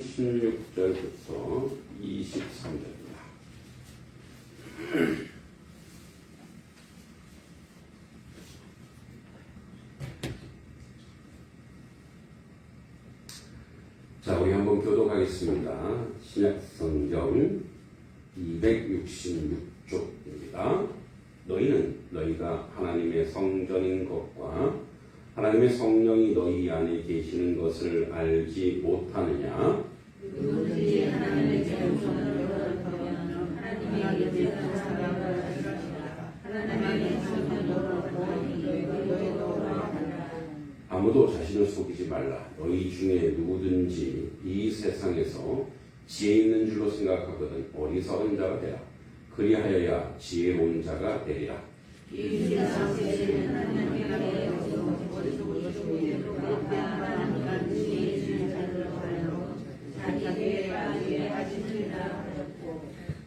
16절부터 23절입니다. 자, 우리 한번 교독하겠습니다. 신약성경 266쪽입니다. 너희는 너희가 하나님의 성전인 것과 하나님의 성령이 너희 안에 계시는 것을 알지 못하느냐? 누구든지 하나님의 자유선을 거역하면 하나님의 계획을 사랑을 하시리라. 하나님의 성전으로 너희도 아무도 자신을 속이지 말라. 너희 중에 누구든지 이 세상에서 지혜 있는 줄로 생각하거든 어리석은 자가 되라. 그리하여야 지혜로운 자가 되리라. 이 세상 세계는 하나님께 어리석은 주의로 반반한 간지에 있는 자들을 하여 자기에게 빠지게 하시리라 하셨고,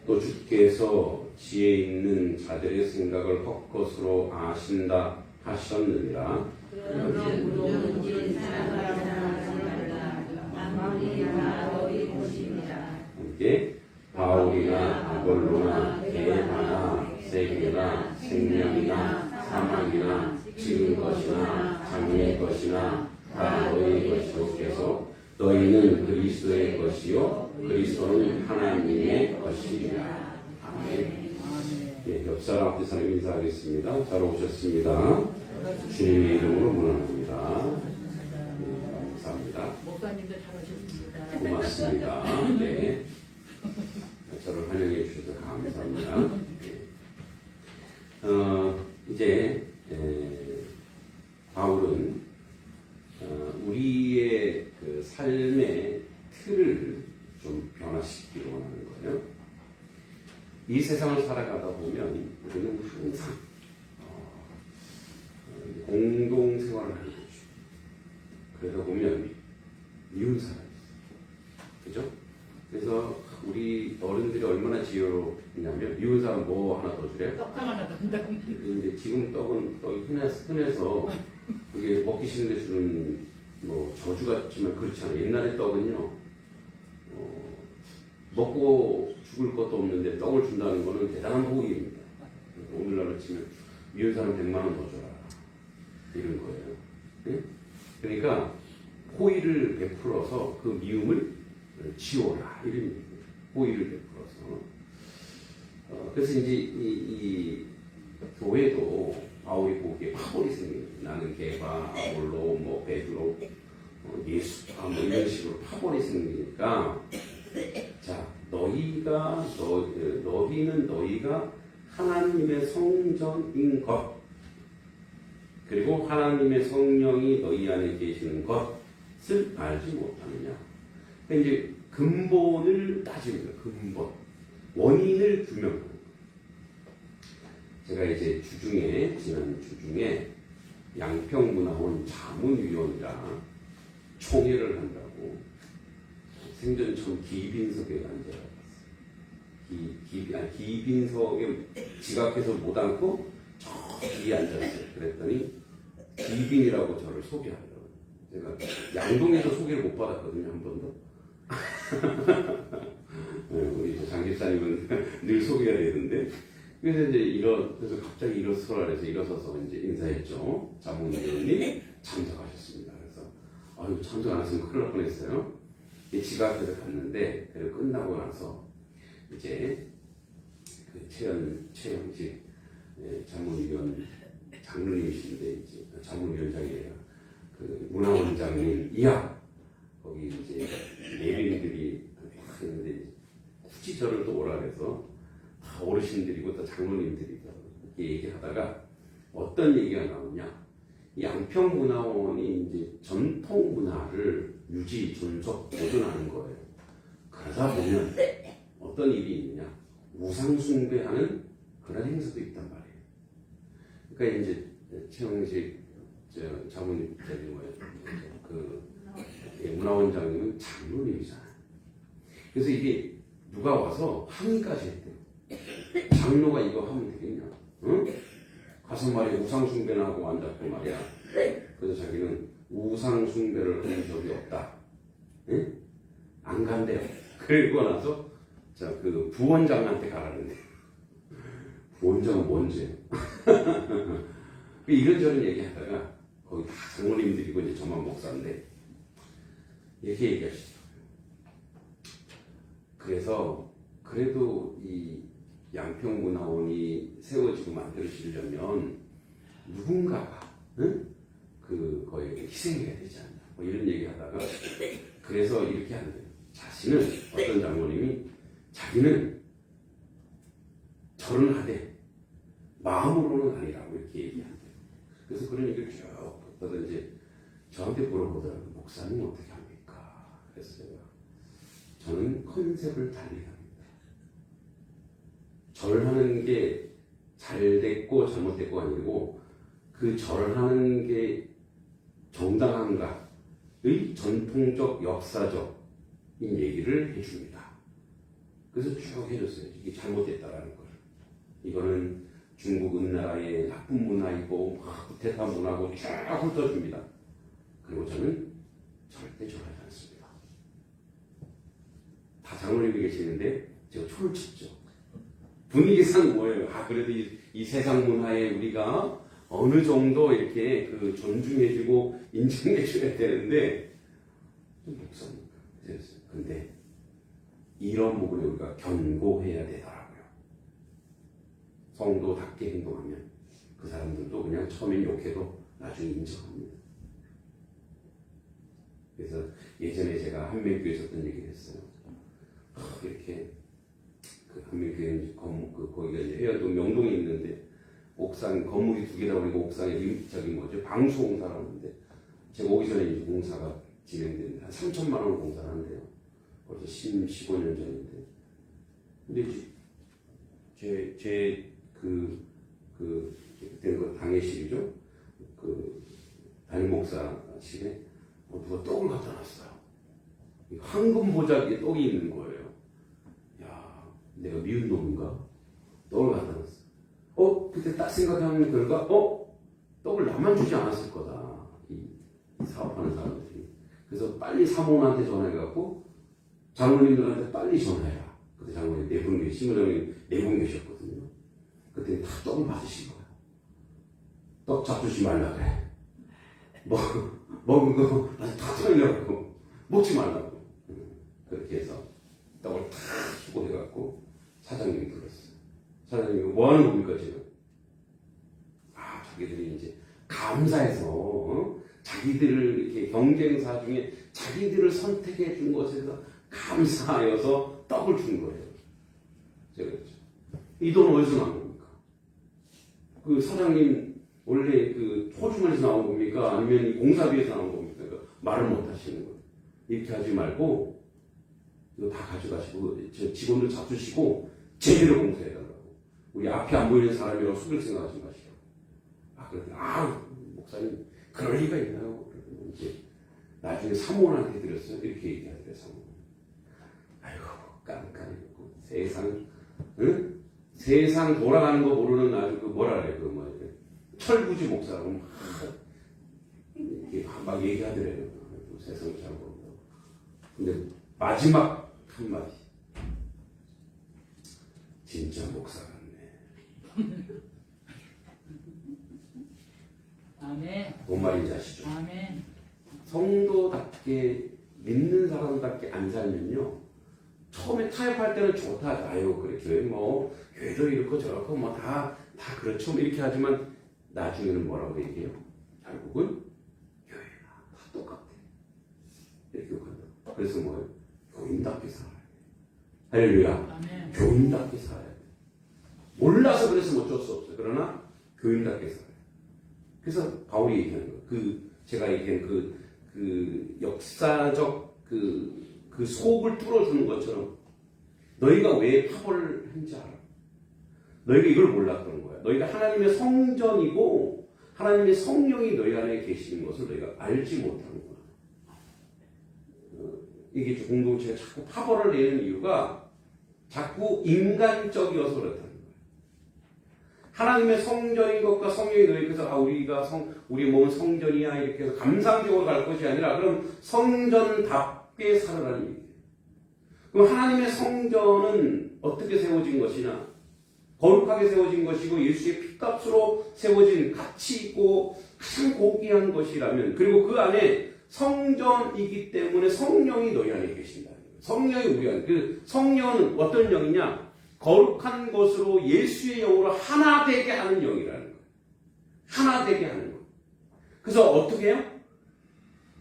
또 주께서 지혜 있는 자들의 생각을 헛것으로 아신다 하셨느니라. 그러면 누구든지 사랑하지 말라. 만물이 다 너희 것입니다. 함께 바울이나 아볼로나 게바나 세계나 생명이나 사망이나 지금 것이나 장래의 것이나 다 너희 것이옵소서. 너희는 그리스도의 것이요 그리스도는 하나님의 것이니라. 아멘. 예, 옆사람 앞에 사람 인사하겠습니다. 잘 오셨습니다. 주님의 이름으로 문안합니다. 네, 감사합니다. 목사님도 잘 오셨습니다. 고맙습니다. 네. 저를 환영해 주셔서 감사합니다. 이제 바울은 우리의 그 삶의 틀을 좀 변화시키기로 하는 거예요. 이 세상을 살아가다 보면 우리는 항상 공동생활을 하는 거죠. 그러다 보면 미운 사람이 있어요. 그죠? 그래서 우리 어른들이 얼마나 지혜롭냐면 미운 사람 뭐 하나 더 주래요? 떡 하나 더 준다고. 근데 지금 떡이 흔해서 그게 먹기 싫은데 주는 뭐 저주 같지만 그렇지 않아요. 옛날에 떡은요 먹고 죽을 것도 없는데 떡을 준다는 거는 대단한 호의입니다. 오늘날로 치면 미운 사람 100만 원 더 줘라 이런 거예요. 네? 그러니까 호의를 베풀어서 그 미움을 지워라 이런 얘기예요. 호의를 베풀어서. 그래서 이제 이 교회도 바울이 보기에 파벌이 생겨요. 나는 게바, 아볼로, 뭐 베드로, 예수파 뭐 이런 식으로 파벌이 생기니까 자 너희는 너희가 하나님의 성전인 것 그리고 하나님의 성령이 너희 안에 계시는 것을 알지 못하느냐. 그러니까 이제 근본을 따집니다. 근본. 원인을 규명하는 거예요. 제가 이제 지난 주중에 양평문화원 자문위원이랑 총회를 한다고 생전처음 기빈석에 앉아봤어요. 기빈석에 지각해서 못 앉고 저 뒤에 앉았어요. 그랬더니 기빈이라고 저를 소개하더라고요. 제가 양동에서 소개를 못 받았거든요. 한 번도. 우리 장집사님은 늘 소개가 되는데 그래서 이제 그래서 갑자기 일어서서 이제 인사했죠. 자문위원이 참석하셨습니다. 그래서 아유 참석 안 했으면 큰일 날 뻔했어요. 지각해서 갔는데 그리고 끝나고 나서 이제 그 최영식 자문위원 장로님이신데 이제 자문위원장이에요. 그 문화원장님 이하 거기 이제 예비인들이 막 있는데 굳이 저를 또 오라 그래서 다 어르신들이고 또 장로님들이 이렇게 얘기하다가 어떤 얘기가 나오냐. 양평문화원이 이제 전통 문화를 유지, 존속, 보존하는 거예요. 그러다 보면 어떤 일이 있느냐. 우상숭배하는 그런 행사도 있단 말이에요. 그러니까 이제 최영식 자문님 문화원장님은 장로님이잖아요. 그래서 이게 누가 와서 항의까지 했대요. 장로가 이거 하면 되겠냐? 응? 가서 말이야 우상숭배나 하고 앉았고 말이야. 그래서 자기는 우상숭배를 한 적이 없다. 응? 안 간대요. 그리고 나서 그 부원장한테 가라는데 부원장은 뭔지 이런저런 얘기하다가 거기 다 장모님들이고 이제 저만 목사인데 이렇게 얘기하시더라고요. 그래서 그래도 이 양평문화원이 세워지고 만들어지려면 누군가가 거의 희생해야 되지 않나 뭐 이런 얘기하다가 그래서 이렇게 하는데요. 자신은 어떤 장모님이 자기는 절은 하되 마음으로는 아니라고 이렇게 얘기한대요. 그래서 그런 얘기를 쭉 듣다가 이제 저한테 물어보더라고요. 목사님 어떻게 합니까? 그래서 저는 컨셉을 달리 합니다. 절하는 게 잘 됐고 잘못됐고 아니고 그 절하는 게 정당한가의 전통적 역사적인 얘기를 해줍니다. 그래서 쭉 해줬어요. 이게 잘못됐다라는 걸. 이거는 중국 은나라의 나쁜 문화이고 구테타 문화고 쭉 훑어줍니다. 그리고 저는 절대 절하지 않습니다. 다 장로님이 계시는데 제가 초를 쳤죠. 분위기상 뭐예요? 그래도 이 세상 문화에 우리가 어느 정도 이렇게 그 존중해주고 인정해줘야 되는데 좀 목사님 근데 이런 부분에 우리가 견고해야 되더라고요. 성도답게 행동하면 그 사람들도 그냥 처음엔 욕해도 나중에 인정합니다. 그래서 예전에 제가 한명교회 있었던 얘기를 했어요. 이렇게 그 한명교회 거기가 이제 해안동 명동에 있는데 옥상 건물이 2개다 보니까 옥상에 방수공사라고 하는데 제가 오기 전에 이제 공사가 진행되는데 한 3천만 원 공사를 한대요. 벌써 15년 전인데. 근데 이제 그때는 그 당회실이죠. 그 담임 목사실에 누가 떡을 갖다 놨어요. 황금 보자기에 떡이 있는 거예요. 야, 내가 미운 놈인가? 떡을 갖다 놨어. 그때 딱 생각하는 결과, 떡을 나만 주지 않았을 거다. 이 사업하는 사람들이. 그래서 빨리 사모한테 전화해갖고, 장로님들한테 빨리 전화해라. 그때 장로님 4분, 신부장님 4분 계셨거든요. 그때 다 떡을 받으신 거예요. 떡 잡수지 말라 그래. 먹은 거 다 털려갖고, 먹지 말라고. 그렇게 해서 떡을 다 수고해갖고, 사장님이 불렀어요. 사장님이 뭐 하는 겁니까, 지금? 자기들이 이제 감사해서, 자기들을 이렇게 경쟁사 중에 자기들을 선택해 준 것에서 감사하여서 떡을 준 거예요. 제가 그랬죠. 이 돈 어디서 나온 겁니까? 그 사장님, 원래 그 호주머니에서 나온 겁니까? 아니면 이 공사비에서 나온 겁니까? 말을 못 하시는 거예요. 이렇게 하지 말고, 이거 다 가져가시고, 저 직원들 잡수시고, 제대로 공사해달라고. 우리 앞에 안 보이는 사람이라고 속일 생각하지 마시라고. 그랬더니, 목사님, 그럴 리가 있나요? 그랬더니 이제, 나중에 사모한테 드렸어요. 이렇게 얘기하더래요, 사모. 아이고, 깐깐해고 세상, 응? 세상 돌아가는 거 모르는 아주 뭐라 그래, 철부지 목사라고 막 얘기하더래요. 세상을 잘 모른다고. 근데 마지막 한마디. 진짜 목사 같네. 아멘. 뭔 말인지 아시죠? 아멘. 성도답게 믿는 사람답게 안 살면요. 처음에 타협할 때는 좋다. 그래 교회 교회도 이렇고 저렇고 다 그렇죠. 이렇게 하지만 나중에는 뭐라고 얘기해요? 결국은 교회가 다 똑같아. 이렇게 욕한다. 그래서 교인답게 살아야 돼. 할렐루야. 아멘. 교인답게 살아야 돼. 몰라서 그래서 어쩔 수 없어요. 그러나 교인답게 살아야 돼. 그래서 바울이 얘기하는 거예요. 제가 얘기한 그 역사적 그 속을 뚫어주는 것처럼 너희가 왜 파벌을 한지 알아? 너희가 이걸 몰랐던 거야. 너희가 하나님의 성전이고 하나님의 성령이 너희 안에 계시는 것을 너희가 알지 못하는 거야. 이게 공동체가 자꾸 파벌을 내는 이유가 자꾸 인간적이어서 그렇다는 거야. 하나님의 성전인 것과 성령이 너희께서 우리 몸은 성전이야 이렇게 해서 감상적으로 갈 것이 아니라 그럼 성전답게 살아라는 얘기예요. 그럼 하나님의 성전은 어떻게 세워진 것이냐? 거룩하게 세워진 것이고 예수의 피값으로 세워진 가치 있고 가장 고귀한 것이라면, 그리고 그 안에 성전이기 때문에 성령이 너희 안에 계신다. 성령이 우리 안에. 그 성령은 어떤 영이냐? 거룩한 것으로 예수의 영으로 하나 되게 하는 영이라는 거예요. 하나 되게 하는 거예요. 그래서 어떻게 해요?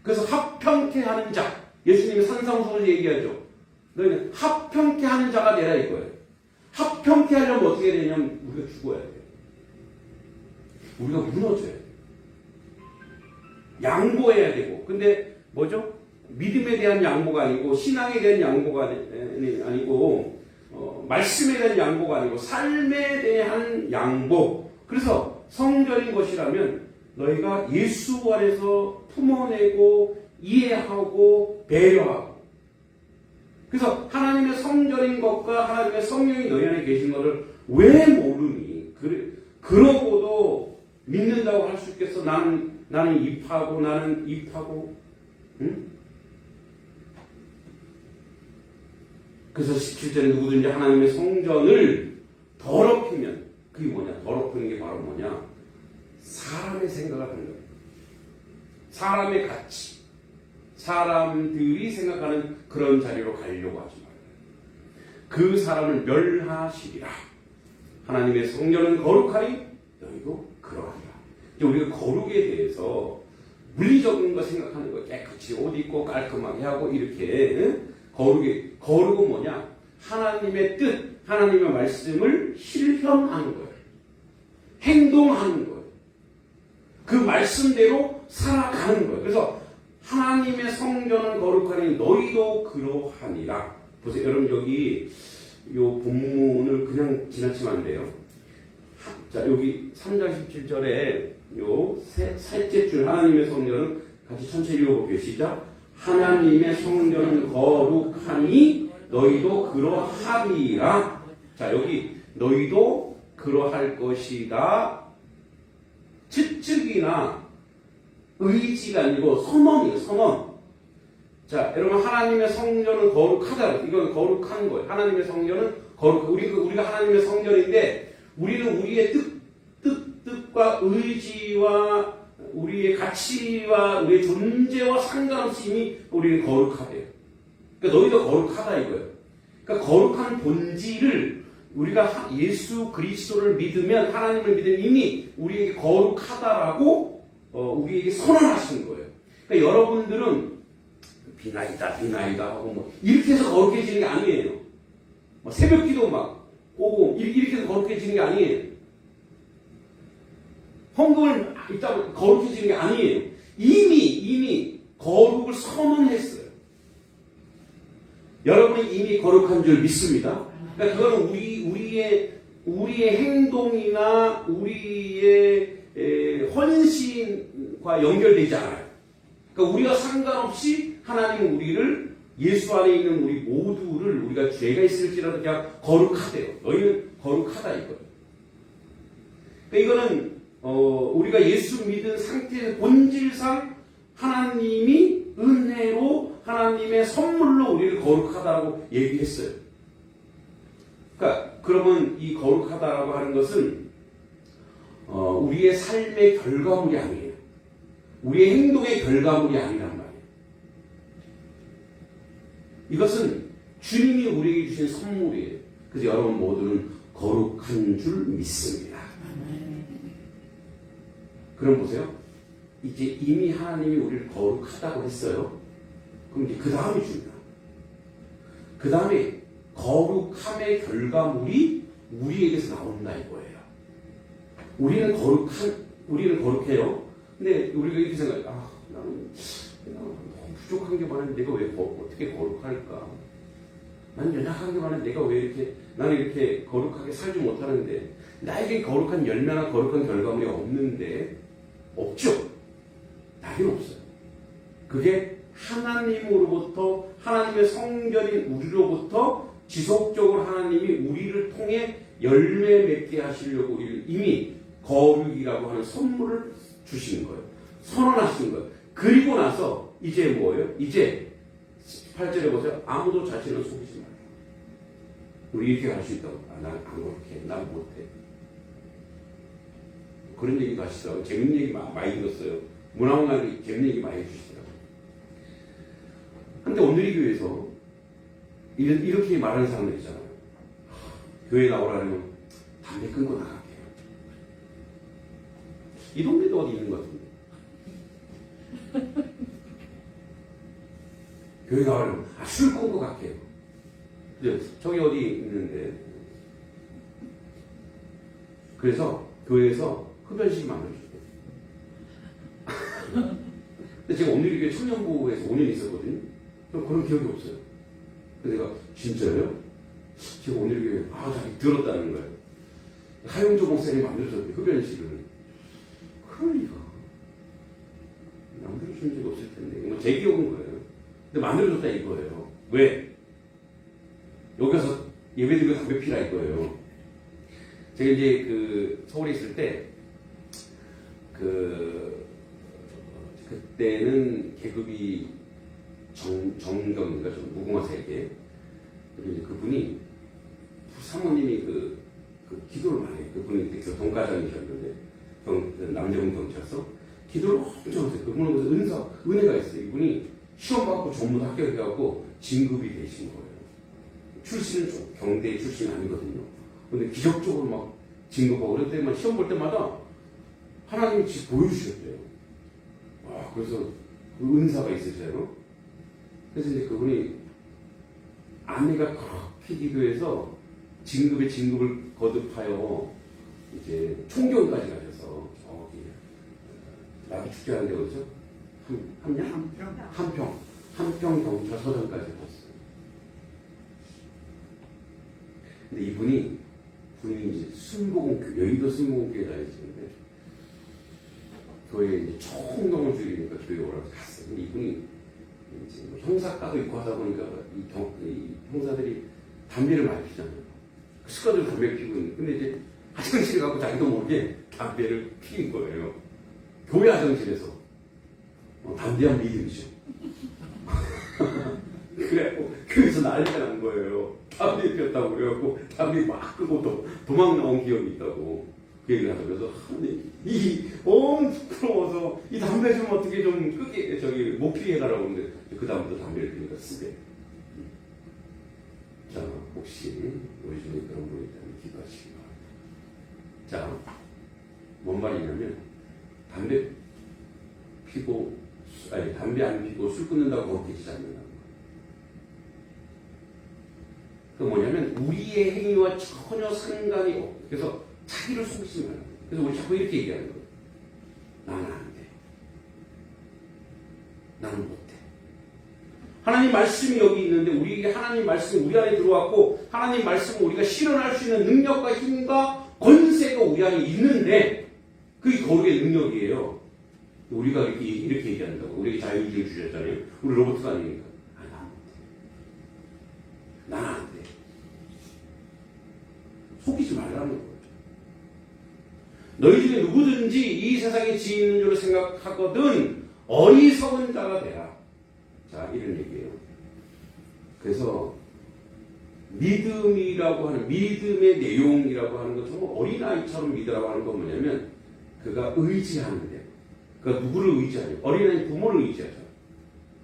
그래서 합평케 하는 자. 예수님이 산상수훈에서 얘기하죠. 너희는 합평케 하는 자가 되라 이거예요. 합평케 하려면 어떻게 되냐면 우리가 죽어야 돼요. 우리가 무너져야 돼요. 양보해야 되고. 근데 뭐죠? 믿음에 대한 양보가 아니고 신앙에 대한 양보가 아니고 말씀에 대한 양보가 아니고 삶에 대한 양보. 그래서 성전인 것이라면 너희가 예수 안에서 품어내고 이해하고 배려하고. 그래서 하나님의 성전인 것과 하나님의 성령이 너희 안에 계신 것을 왜 모르니? 그러고도 믿는다고 할 수 있겠어? 나는 입하고 나는 입하고. 응? 그래서 17절에 누구든지 하나님의 성전을 더럽히면, 그게 뭐냐? 더럽히는 게 바로 뭐냐? 사람의 생각을 하는 거예요. 사람의 가치. 사람들이 생각하는 그런 자리로 가려고 하지 말아요. 그 사람을 멸하시리라. 하나님의 성전은 거룩하니 너희도 그러하리라. 이제 우리가 거룩에 대해서 물리적인 거 생각하는 거, 깨끗이 옷 입고 깔끔하게 하고 이렇게. 거룩은 뭐냐? 하나님의 뜻, 하나님의 말씀을 실현하는 거예요. 행동하는 거예요. 그 말씀대로 살아가는 거예요. 그래서 하나님의 성전은 거룩하니 너희도 그러하니라. 보세요. 여러분 여기 요 본문을 그냥 지나치면 안 돼요. 자, 여기 3장 17절에 요 셋째 줄 하나님의 성전은 같이 천천히 읽어볼게요. 시작. 하나님의 성전은 거룩하니 너희도 그러하리라. 자, 여기 너희도 그러할 것이다. 측측이나 의지가 아니고 선언이에요. 선언. 자, 여러분 하나님의 성전은 거룩하다. 이건 거룩한 거예요. 하나님의 성전은 거룩. 우리가 하나님의 성전인데 우리는 우리의 뜻과 의지와 우리의 가치와 우리의 존재와 상관없이 이미 우리는 거룩하대요. 그러니까 너희도 거룩하다 이거예요. 그러니까 거룩한 본질을 우리가 예수 그리스도를 믿으면, 하나님을 믿으면 이미 우리에게 거룩하다라고 우리에게 선언하시는 거예요. 그러니까 여러분들은 비나이다 하고 뭐 이렇게 해서 거룩해지는 게 아니에요. 새벽기도 막 오고 이렇게 해서 거룩해지는 게 아니에요. 헌금을 있다고 거룩해지는 게 아니에요. 이미 거룩을 선언했어요. 여러분이 이미 거룩한 줄 믿습니다. 그러니까 그거는 우리의 행동이나 우리의 헌신과 연결되지 않아요. 그러니까 우리가 상관없이 하나님은 우리를, 예수 안에 있는 우리 모두를, 우리가 죄가 있을지라도 그냥 거룩하대요. 너희는 거룩하다 이거예요. 그러니까 이거는 우리가 예수 믿은 상태의 본질상 하나님이 은혜로, 하나님의 선물로 우리를 거룩하다라고 얘기했어요. 그러니까 그러면 이 거룩하다라고 하는 것은 우리의 삶의 결과물이 아니에요. 우리의 행동의 결과물이 아니란 말이에요. 이것은 주님이 우리에게 주신 선물이에요. 그래서 여러분 모두는 거룩한 줄 믿습니다. 그럼 보세요. 이제 이미 하나님이 우리를 거룩하다고 했어요. 그럼 이제 그 다음이 중요해요. 그 다음에 거룩함의 결과물이 우리에게서 나온다 이거예요. 우리는 거룩해요. 근데 우리가 이렇게 생각해요. 나는 너무 부족한 게 많은데 내가 왜 어떻게 거룩할까? 나는 연약한 게 많은데 내가 왜 나는 이렇게 거룩하게 살지 못하는데, 나에게 거룩한 열매나 거룩한 결과물이 없는데, 없죠. 나에게는 없어요. 그게 하나님으로부터, 하나님의 성전인 우리로부터 지속적으로 하나님이 우리를 통해 열매 맺게 하시려고 이미 거룩이라고 하는 선물을 주시는 거예요. 선언하시는 거예요. 그리고 나서 이제 뭐예요? 이제 18절에 보세요. 아무도 자신을 속이지 마라. 우리 이렇게 갈 수 있다고. 난 안 그렇게. 난 못해. 그런 얘기도 하시더라고요. 재밌는 얘기 많이 들었어요. 문화원장이 재밌는 얘기 많이 해주시더라고요. 근데 오늘의 교회에서 이렇게 말하는 사람들 있잖아요. 교회 나오라면 담배 끊고 나갈게요. 이 동네도 어디 있는 것 같은데. 교회 나오려면 술 끊고 갈게요. 저기 어디 있는데. 그래서 교회에서 흡연실이 만들어줬대요. 근데 제가 오늘의 교회 청년부에서 5년 있었거든요. 그런 기억이 없어요. 그래서 내가 진짜요? 제가 오늘의 교회 자기 들었다는 거예요. 하용조 목사님이 만들어줬대요. 흡연실을. 그러니까 만들어준 적이 없을 텐데 이거 제 기억은 거예요. 근데 만들어줬다 이거예요. 왜? 여기 가서 예배드리고 담배 피라 이거예요. 제가 이제 서울에 있을 때 그때는 계급이 정경인가 좀 무궁화 세계. 그리고 그분이 사모님이 기도를 많이 해요. 그분이 그때 교통과장이셨는데 남자분 경찰서 기도를 엄청 하세요. 그분은 은혜가 있어요. 이분이 시험 받고 전부 다 합격해갖고 진급이 되신 거예요. 출신은 좀 경대 출신이 아니거든요. 근데 기적적으로 막 진급하고 그럴 때만 시험 볼 때마다 하나님이 보여주셨대요. 와, 그래서 그 은사가 있으세요. 그래서 이제 그분이 아내가 그렇게 기도해서 진급에 진급을 거듭하여 이제 총경까지 가셔서 저기 나도 축제 하는데 어디죠? 한평 경찰서장까지 갔어요. 근데 이분이 이제 여의도 순복음교회 다니시는데 교회에 이제 총동을 줄이니까 교회 오라고 갔어요. 근데 이분이 이제 형사과도 있고 하다 보니까 이 형사들이 담배를 많이 피잖아요. 습관대로 담배를 피고 있는데 근데 이제 화장실에 가고 자기도 모르게 담배를 피는 거예요. 교회 화장실에서. 담대한 믿음이죠. 그래갖고 교회에서 난리가 난 거예요. 담배 피웠다고 그래갖고 담배 막 끄고 도망 나온 기억이 있다고 그 얘기를 하죠. 그래서 엄청 부러워서 이 담배 좀 어떻게 좀 끄게 못 피게 해달라고 하는데 그 다음부터 담배를 피니까 쓰게. 자, 혹시 우리 중에 그런 분이 있다면 기도하시기 바랍니다. 자, 뭔 말이냐면 담배 안 피고 술 끊는다고 거기지 않는다는 거예요. 그 뭐냐면 우리의 행위와 전혀 상관이 없고 그래서 자기를 속이지 말라고. 그래서 우리 자꾸 이렇게 얘기하는 거예요. 나는 안 돼. 나는 못해. 하나님 말씀이 여기 있는데 우리에게 하나님 말씀이 우리 안에 들어왔고 하나님 말씀을 우리가 실현할 수 있는 능력과 힘과 권세가 우리 안에 있는데 그게 거룩의 능력이에요. 우리가 이렇게 얘기한다고. 우리에게 자유의지를 주셨잖아요. 우리 로봇가 아니니까. 나는 안 돼. 속이지 말라는 거예요. 너희 중에 누구든지 이 세상에 지혜 있는 줄 생각하거든 어리석은 자가 되라. 자, 이런 얘기예요. 그래서 믿음이라고 하는 믿음의 내용이라고 하는 건 정말 어린아이처럼 믿으라고 하는 건 뭐냐면 그가 의지하는데 그가 누구를 의지하냐? 어린아이 부모를 의지하죠.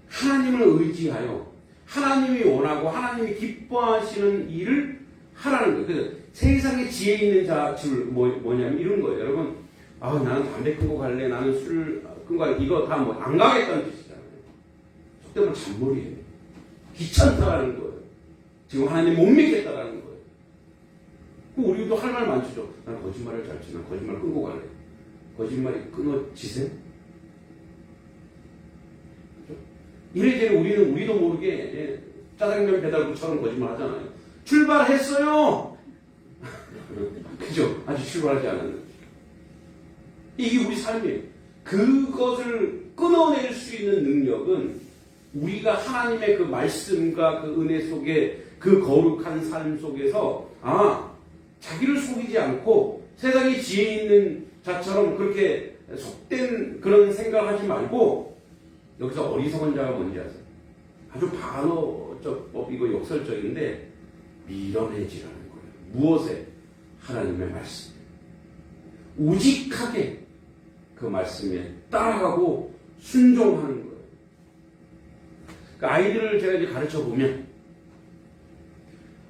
하나님을 의지하여 하나님이 원하고 하나님이 기뻐하시는 일을 하라는 거예요. 그래서 세상에 지혜 있는 자들 뭐냐면 이런 거예요. 여러분, 나는 담배 끊고 갈래, 나는 술 끊고 갈래, 이거 다 안 가겠다는 뜻이잖아요. 속되면 잔머리예요. 귀찮다라는 거예요. 지금 하나님 못 믿겠다라는 거예요. 우리도 할 말 많죠. 난 거짓말을 잘 치, 난 거짓말 끊고 갈래. 거짓말이 끊어지세요? 이래저래 우리도 모르게 짜장면 배달부처럼 거짓말 하잖아요. 출발했어요! 그죠? 아직 출발하지 않았는데. 이게 우리 삶이에요. 그것을 끊어낼 수 있는 능력은 우리가 하나님의 그 말씀과 그 은혜 속에 그 거룩한 삶 속에서 자기를 속이지 않고 세상에 지혜 있는 자처럼 그렇게 속된 그런 생각을 하지 말고 여기서 어리석은 자가 뭔지 아세요? 아주 반어적법이고 역설적인데 밀어내지라는 거예요. 무엇에? 하나님의 말씀. 우직하게 그 말씀에 따라가고 순종하는 거예요. 그 아이들을 제가 이제 가르쳐 보면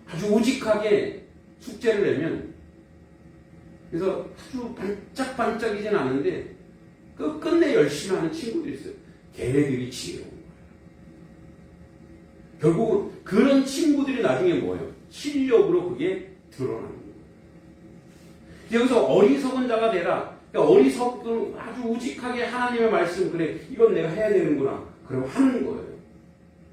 아주 우직하게 숙제를 내면 그래서 아주 반짝반짝이진 않은데 끝내 열심히 하는 친구들이 있어요. 걔네들이 지혜로운 거예요. 결국은 그런 친구들이 나중에 뭐예요? 실력으로 그게 드러나는 거예요. 여기서 어리석은 자가 되라. 그러니까 어리석은 아주 우직하게 하나님의 말씀 그래 이건 내가 해야 되는구나. 그럼 하는 거예요.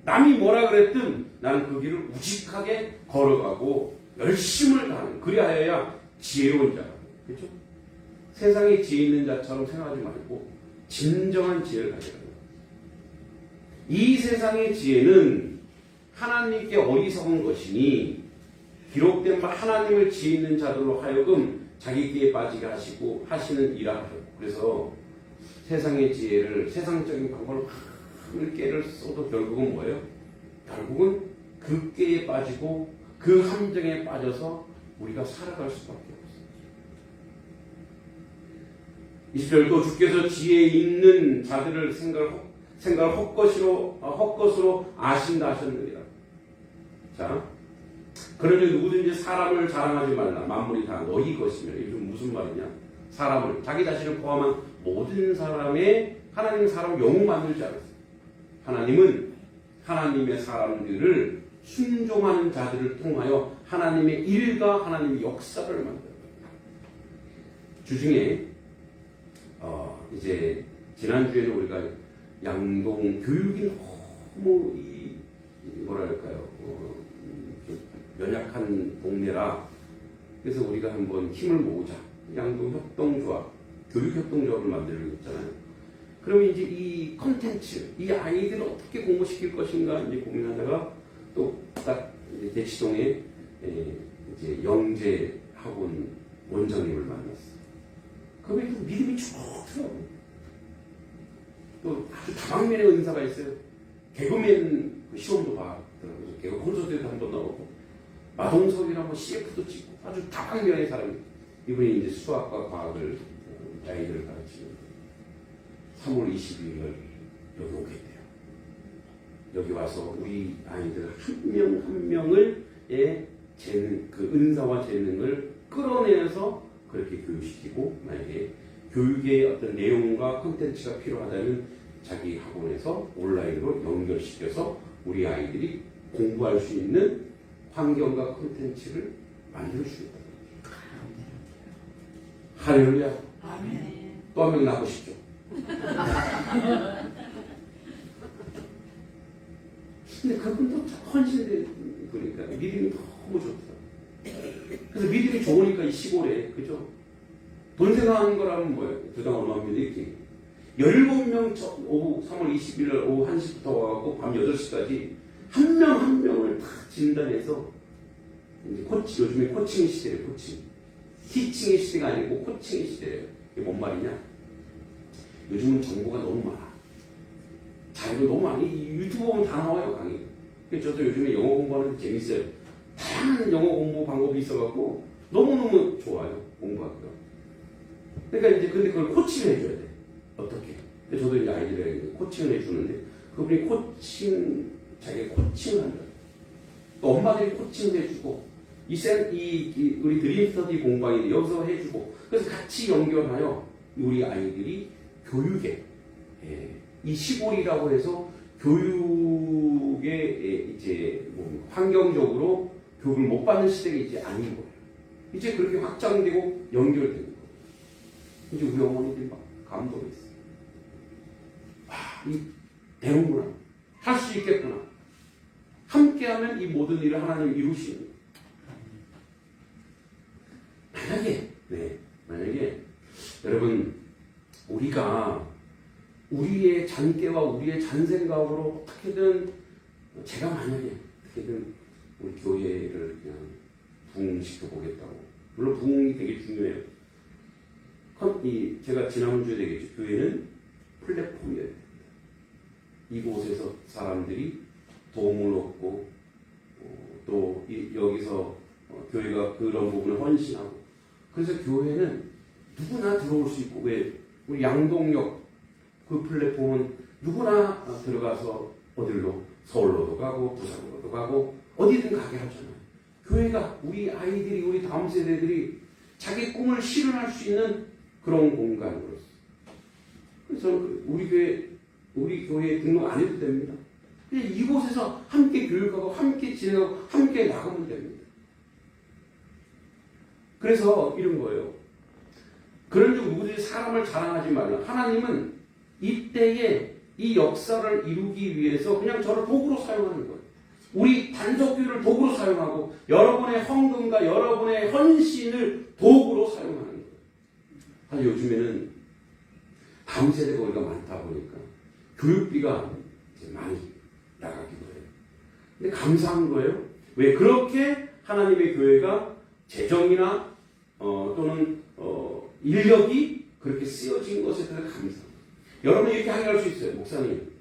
남이 뭐라 그랬든 나는 그 길을 우직하게 걸어가고 열심을 다하는 그리하여야 지혜로운 자가 그렇죠? 세상에 지혜 있는 자처럼 생각하지 말고 진정한 지혜를 가져라. 이 세상의 지혜는 하나님께 어리석은 것이니 기록된 바 하나님을 지혜 있는 자들로 하여금 자기 길에 빠지게 하시고 하시는 일을 하셨고 그래서 세상의 지혜를 세상적인 방법을 많은 깨를 써도 결국은 뭐예요? 결국은 그 깨에 빠지고 그 함정에 빠져서 우리가 살아갈 수밖에 없어요. 20절도 주께서 지혜 있는 자들을 생각을 헛것으로 아신다 하셨느니라. 자, 그러니 누구든지 사람을 자랑하지 말라. 만물이 다 너희 것이며. 이게 무슨 말이냐? 사람을 자기 자신을 포함한 모든 사람의 하나님 사람 영웅 만들지 않았어요. 하나님은 하나님의 사람들을 순종하는 자들을 통하여 하나님의 일과 하나님의 역사를 만들어요. 주중에 이제 지난주에는 우리가 양동 교육이 너무 뭐랄까요 연약한 동네라 그래서 우리가 한번 힘을 모으자 양동 협동조합 교육협동조합을 만들려고 했잖아요. 그러면 이제 이 컨텐츠 이 아이들을 어떻게 공부시킬 것인가 이제 고민하다가 또 딱 대치동에 이제 영재학원 원장님을 만났어요. 그분이 또 믿음이 쭉 들어가고 또 아주 다방면의 은사가 있어요. 개그맨 시험도 봤더라고요. 개그 콘서트에도 한번 나오고 마동석이랑 뭐 CF도 찍고 아주 다방면의 사람이 이분이 이제 수학과 과학을 아이들을 가르치는 3월 22일 여기 오게 돼요. 여기 와서 우리 아이들 한 명 한 명을 재능 그 은사와 재능을 끌어내서 그렇게 교육시키고 만약에 교육의 어떤 내용과 콘텐츠가 필요하다면 자기 학원에서 온라인으로 연결시켜서 우리 아이들이 공부할 수 있는 환경과 콘텐츠를 만들 수 있다. 할렐루야. 또 한 명 나오시죠. 근데 그분도 헌신된 그러니까 믿음이 너무 좋다. 그래서 믿음이 좋으니까 이 시골에 그죠? 돈 생각하는 거라면 뭐예요? 두당 얼마입니다 이렇게 17명 오후 3월 21일 오후 1시부터 와갖고 밤 8시까지 한 명 한 명을 다 진단해서 이제 요즘에 코칭 시대예요. 코칭 티칭의 시대가 아니고 코칭의 시대예요. 이게 뭔 말이냐? 요즘은 정보가 너무 많아. 자료도 너무 많이 유튜브 보면 다 나와요 강의. 그래서 저도 요즘에 영어 공부하는데 재밌어요. 다양한 영어 공부 방법이 있어갖고 너무너무 좋아요 공부하기가. 그러니까 이제 근데 그걸 코칭을 해줘야 돼. 어떻게? 근데 저도 이제 아이들에게 코칭을 해주는데 그분이 자기 코칭을 한다. 또 엄마들이 코칭을 해주고 우리 드림 스터디 공방인데 여기서 해주고 그래서 같이 연결하여 우리 아이들이 교육에 이 시골이라고 해서 교육에 이제 환경적으로 교육을 못 받는 시대가 이제 아닌 거예요. 이제 그렇게 확장되고 연결되는 거예요. 이제 우리 어머니들이 막 감동했어요. 이 배우구나. 할 수 있겠구나. 함께하면 이 모든 일을 하나님 이루시는 거예요. 만약에 여러분 우리가 우리의 잔깨와 우리의 잔생각으로 어떻게든 제가 만약에 어떻게든 우리 교회를 그냥 부흥시켜 보겠다고 물론 부흥이 되게 중요해요. 제가 지난주에 얘기했죠. 교회는 플랫폼이어야 됩니다. 이곳에서 사람들이 도움을 얻고 또 여기서 교회가 그런 부분을 헌신하고 그래서 교회는 누구나 들어올 수 있고 왜 우리 양동역 그 플랫폼은 누구나 들어가서 어디로 서울로도 가고 부산으로도 가고 어디든 가게 하잖아요. 교회가 우리 아이들이 우리 다음 세대들이 자기 꿈을 실현할 수 있는 그런 공간으로서 그래서 우리 교회에 등록 안 해도 됩니다. 그냥 이곳에서 함께 교육하고 함께 진행하고 함께 나가면 됩니다. 그래서 이런 거예요. 그런 적 누구든지 사람을 자랑하지 말라. 하나님은 이때에 이 역사를 이루기 위해서 그냥 저를 도구로 사용하는 거예요. 우리 단속교회를 도구로 사용하고 여러분의 헌금과 여러분의 헌신을 도구로 사용하는 거예요. 사실 요즘에는 다음 세대가 우리가 많다 보니까 교육비가 이제 많이 나가기도 해요. 근데 감사한 거예요. 왜 그렇게 하나님의 교회가 재정이나 또는 인력이 그렇게 쓰여진 것에 대해서 감사합니다. 여러분 이렇게 하게 할 수 있어요. 목사님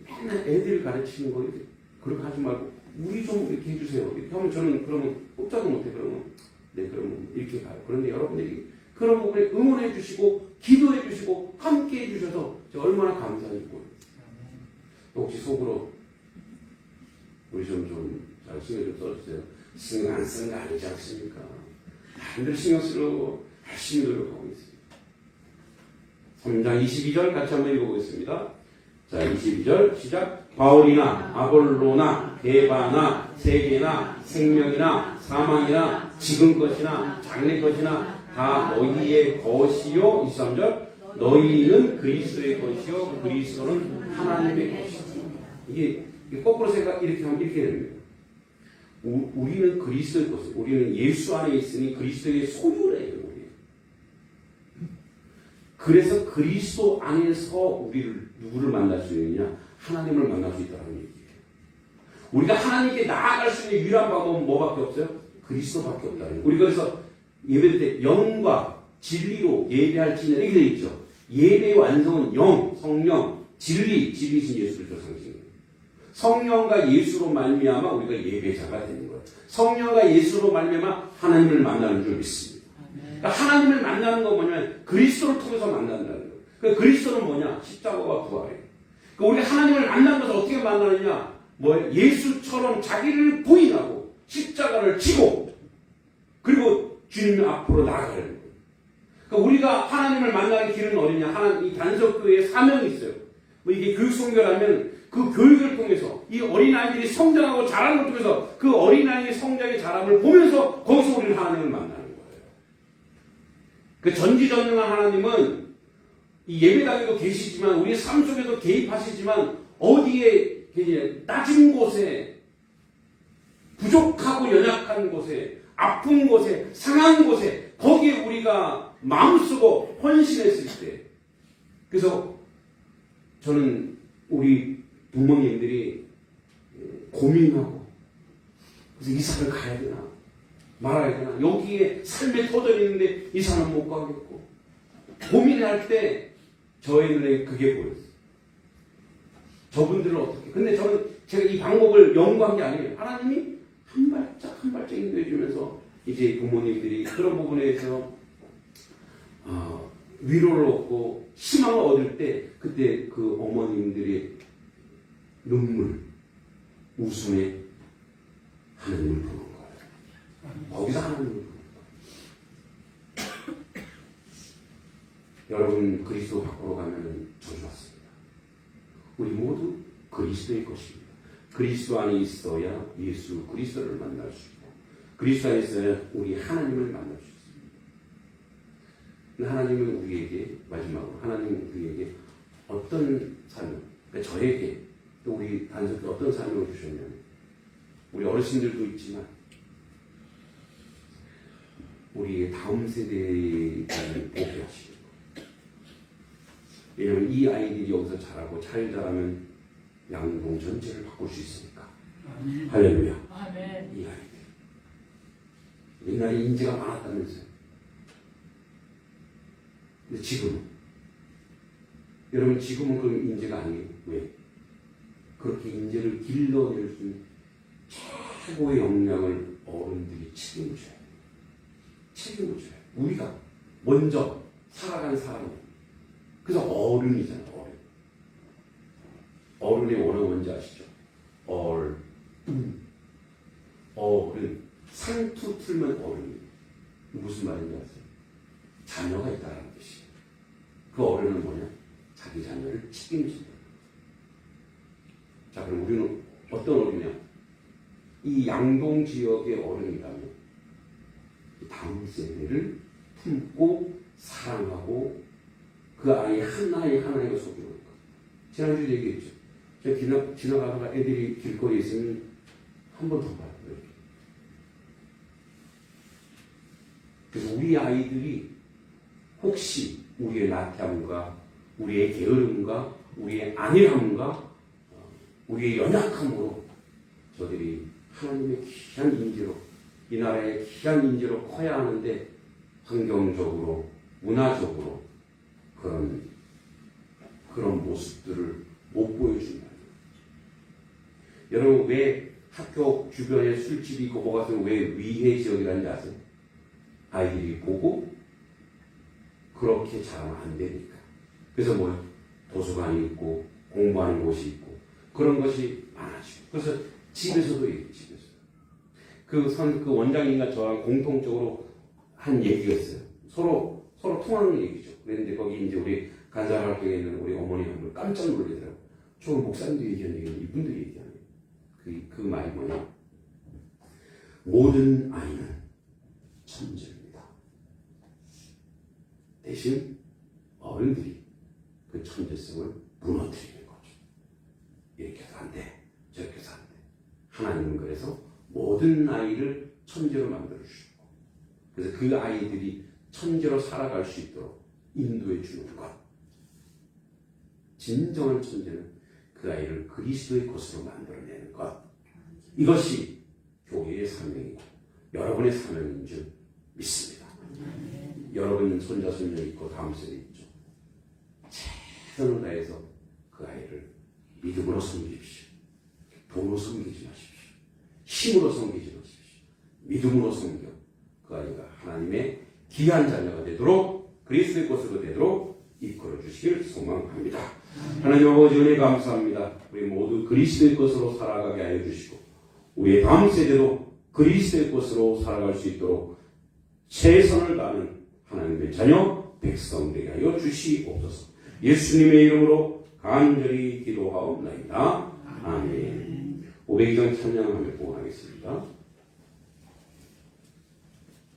맨날 애들 가르치는 거 이렇게 그렇게 하지 말고 우리 좀 이렇게 해주세요. 이렇게 하면 저는 그러면 꼼짝도 못해. 그러면 네 그러면 이렇게 가요. 그런데 여러분들이 그런 부분에 응원해 주시고 기도해 주시고 함께 해 주셔서 제가 얼마나 감사한지 모르겠어요. 혹시 속으로 우리 좀 잘 신경 좀 써주세요. 신경 안 쓰는 거 아니지 않습니까? 남들 신경 쓰려고 열심히 노력하고 있습니다. 3장 22절 같이 한번 읽어보겠습니다. 자, 22절 시작. 바울이나 아볼로나 게바나 세계나 생명이나 사망이나 지금 것이나 장래 것이나 다 너희의 것이요. 23절 너희는 그리스도의 것이요 그리스도는 하나님의 것이요. 이게 거꾸로 생각 이렇게 하면 이렇게 됩니다. 우리는 그리스도의 것이요. 우리는 예수 안에 있으니 그리스도의 소유래요. 그래서 그리스도 안에서 우리를 누구를 만날 수 있느냐? 하나님을 만날 수 있다는 얘기예요. 우리가 하나님께 나아갈 수 있는 유일한 방법은 뭐밖에 없어요? 그리스도밖에 없다는 거예요. 우리 그래서 예배 때 영과 진리로 예배할지는 이렇게 되어 있죠. 예배의 완성은 영, 성령, 진리신 예수 그리스도 상징이에요. 성령과 예수로 말미암아 우리가 예배자가 되는 거예요. 성령과 예수로 말미암아 하나님을 만나는 줄 믿습니다. 그러니까 하나님을 만나는 건 뭐냐면 그리스도를 통해서 만난다는 거예요. 그러니까 그리스도는 뭐냐? 십자가와 부활이에요. 그러니까 우리가 하나님을 만난 것을 어떻게 만나느냐? 뭐예요? 예수처럼 자기를 부인하고 십자가를 지고 그리고 주님 앞으로 나아가는 거예요. 그러니까 우리가 하나님을 만나는 길은 어디냐? 하나님 이 단속교회의 사명이 있어요. 뭐 이게 교육선교라면 그 교육을 통해서 이 어린아이들이 성장하고 자라는 걸 통해서 그 어린아이의 성장의 자람을 보면서 거기서 우리는 하나님을 만나는 거예요. 그 전지전능한 하나님은 이 예배당에도 계시지만 우리의 삶 속에도 개입하시지만 어디에 낮은 곳에 부족하고 연약한 곳에 아픈 곳에 상한 곳에 거기에 우리가 마음쓰고 헌신했을 때 그래서 저는 우리 부모님들이 고민하고 그래서 이사를 가야 되나 말아야 되나 여기에 삶의 터전이 있는데 이사는 못 가겠고 고민할 때 저의 눈에 그게 보였어요. 저분들은 어떻게 근데 저는 제가 이 방법을 연구한 게 아니에요. 하나님이 한 발짝 한 발짝 인도해 주면서 이제 부모님들이 그런 부분에 대해서 위로를 얻고 희망을 얻을 때 그때 그 어머님들의 눈물 웃음에 하나님을 보는 거예요. 거기서 하나님을 보는 거예요. 여러분 그리스도 밖으로 가면은 저주 왔습니다. 우리 모두 그리스도의 것입니다. 그리스도 안에 있어야 예수 그리스도를 만날 수 있고 그리스도 안에 있어야 우리 하나님을 만날 수 있습니다. 하나님은 우리에게 마지막으로 하나님은 우리에게 어떤 삶을 그러니까 저에게 또 우리 단속에 어떤 삶을 주셨냐면 우리 어르신들도 있지만 우리의 다음 세대를 보게 하시고 왜냐하면 이 아이들이 여기서 자라고 잘 자라면 양동 전체를 바꿀 수 있으니까. 아멘. 할렐루야. 아멘. 이 아이들. 옛날에 인재가 많았다면서요. 근데 지금은 여러분 지금은 그런 인재가 아니에요. 왜? 그렇게 인재를 길러낼 수 있는 최고의 역량을 어른들이 책임을 져야 돼요. 책임을 져야 돼요. 우리가 먼저 살아가는 사람이에요. 그래서 어른이잖아요. 어른의 원어 뭔지 아시죠? 어른. 상투 틀면 어른이에요. 무슨 말인지 아세요? 자녀가 있다는 뜻이에요. 그 어른은 뭐냐? 자기 자녀를 책임진다. 자, 그럼 우리는 어떤 어른이냐? 이 양동 지역의 어른이라면 다음 세대를 품고 사랑하고 그 아이 하나하나가 속이는 거. 지난주에 얘기했죠. 제가 지나가다가 애들이 길거리에 있으면 한 번 더 봐요. 이렇게. 그래서 우리 아이들이 혹시 우리의 나태함과 우리의 게으름과 우리의 안일함과 우리의 연약함으로 저들이 하나님의 귀한 인재로 이 나라의 귀한 인재로 커야 하는데 환경적으로 문화적으로 그런 모습들을 못 보여준다. 여러분 왜 학교 주변에 술집이 있고 뭐가 있으면 왜 위해 지역이라는지 아세요? 아이들이 보고 그렇게 자라면 안 되니까. 그래서 뭐요? 도서관이 있고 공부하는 곳이 있고 그런 것이 많아지고. 그래서 집에서도 얘기해요. 집에서. 그 원장님과 저랑 공통적으로 한 얘기가 있어요. 서로 통하는 얘기죠. 그런데 거기 이제 우리 간사학교에 있는 우리 어머니 한 분 깜짝 놀라더라고요. 저 목사님도 얘기하는 얘기는 이분들이 얘기하는 그 말이 뭐냐? 모든 아이는 천재입니다. 대신 어른들이 그 천재성을 무너뜨리는 거죠. 이렇게 해서 안 돼. 저렇게 해서 안 돼. 하나님은 그래서 모든 아이를 천재로 만들어주시고 그래서 그 아이들이 천재로 살아갈 수 있도록 인도해 주는 것. 진정한 천재는 그 아이를 그리스도의 것으로 만들어내는 것. 이것이 교회의 사명이고 여러분의 사명인 줄 믿습니다. 여러분 손자 손녀 있고 다음 세대 있죠. 최선을 다해서 그 아이를 믿음으로 섬기십시오. 돈으로 섬기지 마십시오. 힘으로 섬기지 마십시오. 믿음으로 섬겨 그 아이가 하나님의 귀한 자녀가 되도록 그리스도의 것으로 되도록 이끌어 주시길 소망합니다. 하나님 아버지 은혜 감사합니다. 우리 모두 그리스도의 것으로 살아가게 하여 주시고 우리의 다음 세대도 그리스도의 것으로 살아갈 수 있도록 최선을 다하는 하나님의 자녀 백성 되게 하여 주시옵소서. 예수님의 이름으로 간절히 기도하옵나이다. 아멘. 500장 찬양하며 봉헌하겠습니다.